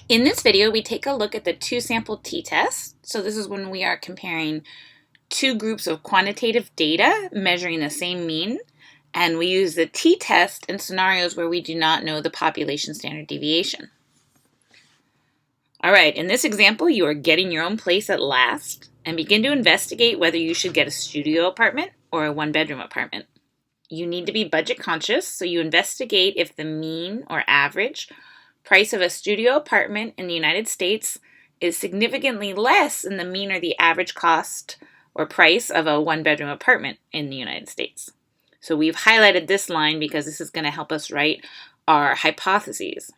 In this video, we take a look at the two-sample t-test. So this is when we are comparing two groups of quantitative data measuring the same mean, and we use the t-test in scenarios where we do not know the population standard deviation. All right, in this example, you are getting your own place at last and begin to investigate whether you should get a studio apartment or a one-bedroom apartment. You need to be budget conscious, so you investigate if the mean or average price of a studio apartment in the United States is significantly less than the mean or the average cost or price of a one-bedroom apartment in the United States. So we've highlighted this line because this is going to help us write our hypotheses.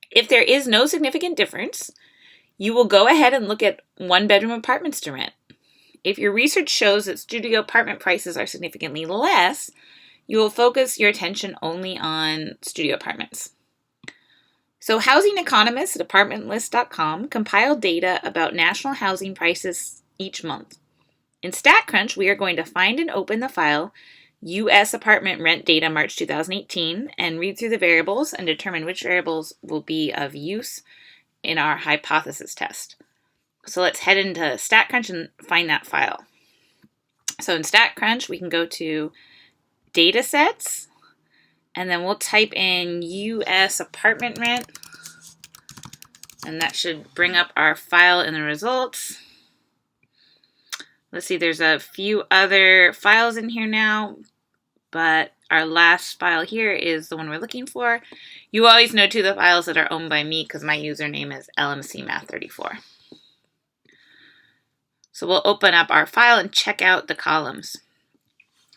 If there is no significant difference, you will go ahead and look at one-bedroom apartments to rent. If your research shows that studio apartment prices are significantly less, you will focus your attention only on studio apartments. So housing economists at apartmentlist.com compile data about national housing prices each month. In StatCrunch, we are going to find and open the file U.S. apartment rent data March 2018 and read through the variables and determine which variables will be of use in our hypothesis test. So let's head into StatCrunch and find that file. So in StatCrunch, we can go to Datasets, and then we'll type in U.S. apartment rent, and that should bring up our file in the results. Let's see, there's a few other files in here now, but our last file here is the one we're looking for. You always know too the files that are owned by me because my username is lmcmath34. So we'll open up our file and check out the columns.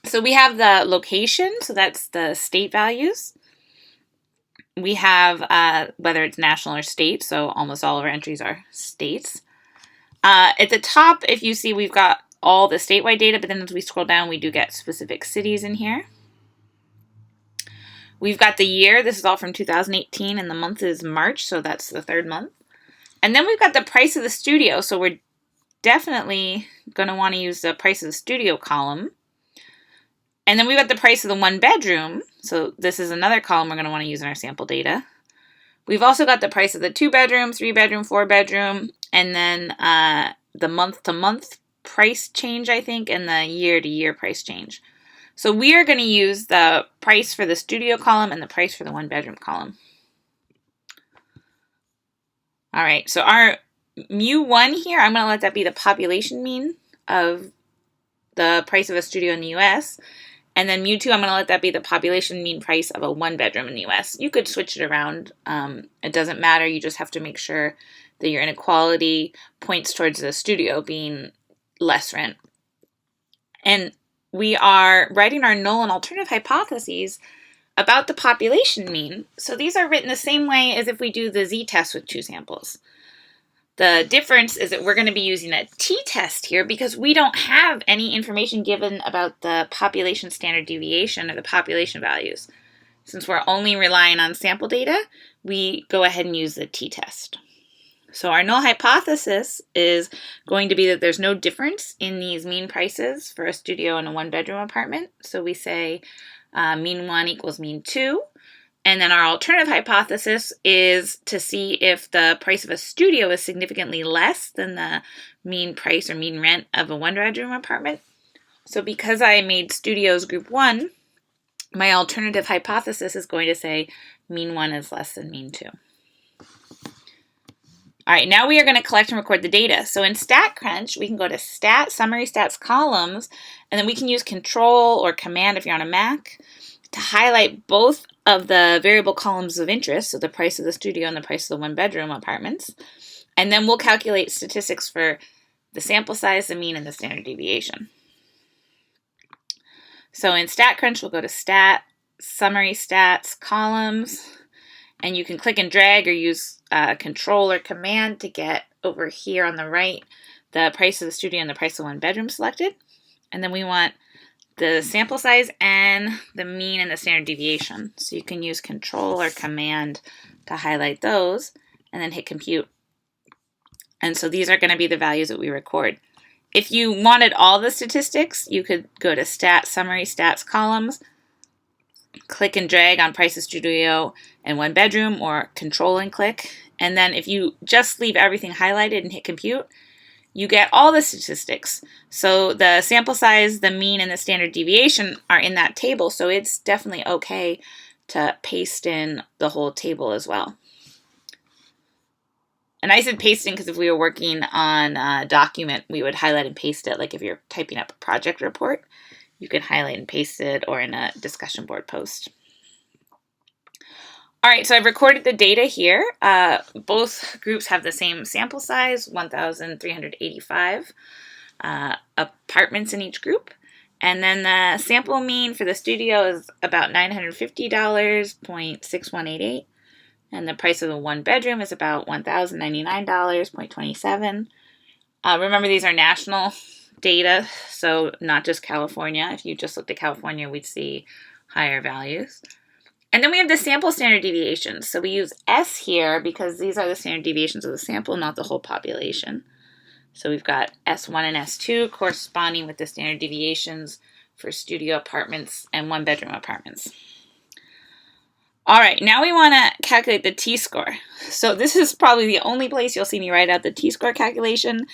So we have the location, so that's the state values. We have whether it's national or state, so almost all of our entries are states. At the top, if you see, we've got all the statewide data, but then as we scroll down, we do get specific cities in here. We've got the year. This is all from 2018, and the month is March, so that's the third month. And then we've got the price of the studio, so we're definitely going to want to use the price of the studio column. And then we've got the price of the one bedroom. So this is another column we're going to want to use in our sample data. We've also got the price of the 2-bedroom, 3-bedroom, 4-bedroom, and then the month-to-month price change, I think, and the year-to-year price change. So we are going to use the price for the studio column and the price for the one-bedroom column. All right, so our mu1 here, I'm going to let that be the population mean of the price of a studio in the U.S., and then mu2, I'm going to let that be the population mean price of a one-bedroom in the U.S. You could switch it around. It doesn't matter. You just have to make sure that your inequality points towards the studio being less rent. And we are writing our null and alternative hypotheses about the population mean. So these are written the same way as if we do the z-test with two samples. The difference is that we're going to be using a t-test here because we don't have any information given about the population standard deviation or the population values. Since we're only relying on sample data, we go ahead and use the t-test. So our null hypothesis is going to be that there's no difference in these mean prices for a studio and a one-bedroom apartment. So we say mean 1 equals mean 2. And then our alternative hypothesis is to see if the price of a studio is significantly less than the mean price or mean rent of a one-bedroom apartment. So because I made studios group 1, my alternative hypothesis is going to say mean 1 is less than mean 2. All right, now we are going to collect and record the data. So in StatCrunch, we can go to Stat, Summary, Stats, Columns, and then we can use Control or Command if you're on a Mac to highlight both of the variable columns of interest, so the price of the studio and the price of the one-bedroom apartments. And then we'll calculate statistics for the sample size, the mean, and the standard deviation. So in StatCrunch, we'll go to Stat, Summary, Stats, Columns, and you can click and drag or use Control or Command to get over here on the right the price of the studio and the price of the one-bedroom selected. And then we want the sample size and the mean and the standard deviation. So you can use Control or Command to highlight those and then hit Compute. And so these are going to be the values that we record. If you wanted all the statistics, you could go to Stat, Summary, Stats, Columns, click and drag on price of studio, and one bedroom, or control and click. And then if you just leave everything highlighted and hit compute, you get all the statistics. So the sample size, the mean, and the standard deviation are in that table, so it's definitely okay to paste in the whole table as well. And I said paste in because if we were working on a document, we would highlight and paste it. Like if you're typing up a project report, you could highlight and paste it, or in a discussion board post. All right, so I've recorded the data here. Both groups have the same sample size, 1,385 apartments in each group. And then the sample mean for the studio is about $950, 0.6188. And the price of the one bedroom is about $1,099, 0.27. Remember, these are national data, so not just California. If you just looked at California, we'd see higher values. And then we have the sample standard deviations. So we use S here because these are the standard deviations of the sample, not the whole population. So we've got S1 and S2 corresponding with the standard deviations for studio apartments and one bedroom apartments. All right, now we want to calculate the t-score. So this is probably the only place you'll see me write out the t-score calculation.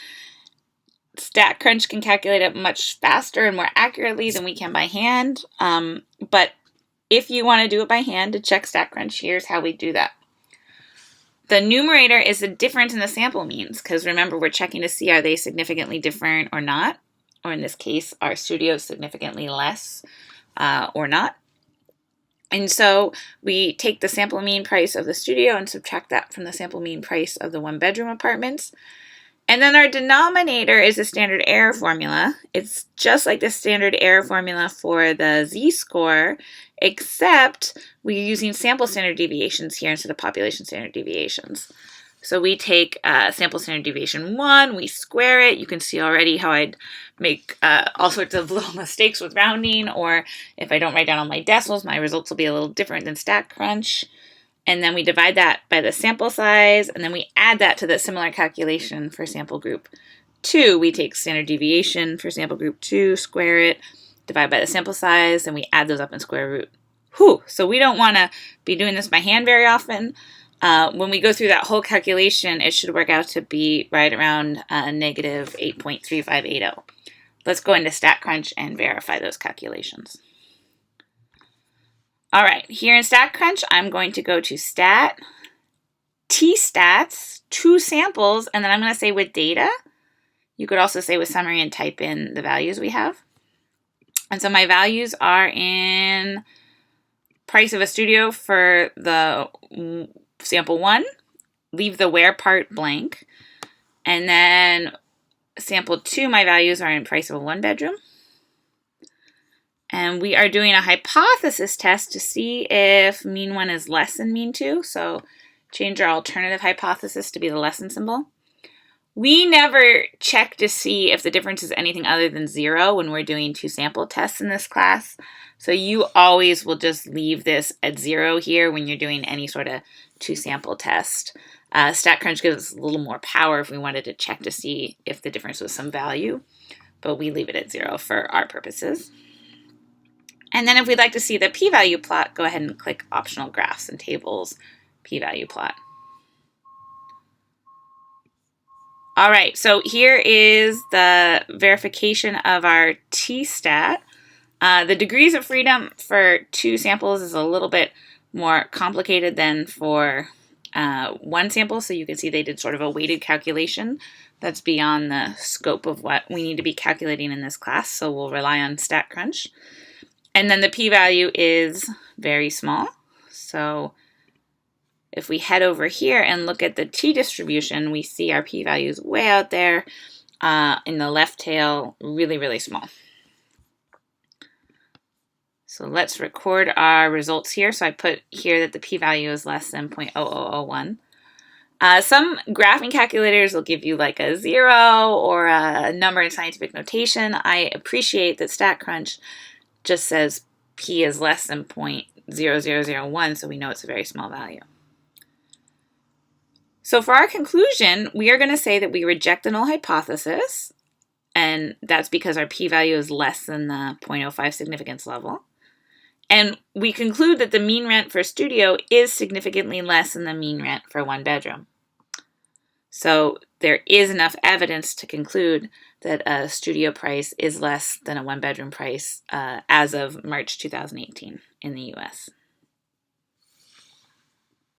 StatCrunch can calculate it much faster and more accurately than we can by hand. But if you want to do it by hand to check StatCrunch, here's how we do that. The numerator is the difference in the sample means, because remember, we're checking to see are they significantly different or not, or in this case, are studios significantly less or not. And so we take the sample mean price of the studio and subtract that from the sample mean price of the one bedroom apartments. And then our denominator is the standard error formula. It's just like the standard error formula for the z-score, except we're using sample standard deviations here instead of population standard deviations. So we take sample standard deviation 1, we square it. You can see already how I'd make all sorts of little mistakes with rounding, or if I don't write down all my decimals, my results will be a little different than StatCrunch. And then we divide that by the sample size, and then we add that to the similar calculation for sample group 2. We take standard deviation for sample group 2, square it, divide by the sample size, and we add those up in square root. So we don't want to be doing this by hand very often. When we go through that whole calculation, it should work out to be right around negative 8.3580. Let's go into StatCrunch and verify those calculations. All right, here in StatCrunch, I'm going to go to Stat, T-Stats, 2 samples, and then I'm going to say with data. You could also say with summary and type in the values we have. And so my values are in price of a studio for the sample 1, leave the where part blank. And then sample 2, my values are in price of a one bedroom. And we are doing a hypothesis test to see if mean 1 is less than mean 2. So change our alternative hypothesis to be the less than symbol. We never check to see if the difference is anything other than 0 when we're doing 2 sample tests in this class. So you always will just leave this at 0 here when you're doing any sort of 2 sample test. StatCrunch gives us a little more power if we wanted to check to see if the difference was some value, but we leave it at 0 for our purposes. And then if we'd like to see the p-value plot, go ahead and click Optional Graphs and Tables, p-value plot. All right, so here is the verification of our t-stat. The degrees of freedom for 2 samples is a little bit more complicated than for 1 sample, so you can see they did sort of a weighted calculation that's beyond the scope of what we need to be calculating in this class, so we'll rely on StatCrunch. And then the p-value is very small. So if we head over here and look at the t-distribution, we see our p-value is way out there in the left tail, really, really small. So let's record our results here. So I put here that the p-value is less than 0.0001. Some graphing calculators will give you like a 0 or a number in scientific notation. I appreciate that StatCrunch just says p is less than 0.0001, so we know it's a very small value. So for our conclusion, we are going to say that we reject the null hypothesis, and that's because our p-value is less than the 0.05 significance level. And we conclude that the mean rent for a studio is significantly less than the mean rent for a one-bedroom. So there is enough evidence to conclude that a studio price is less than a one-bedroom price as of March 2018 in the US.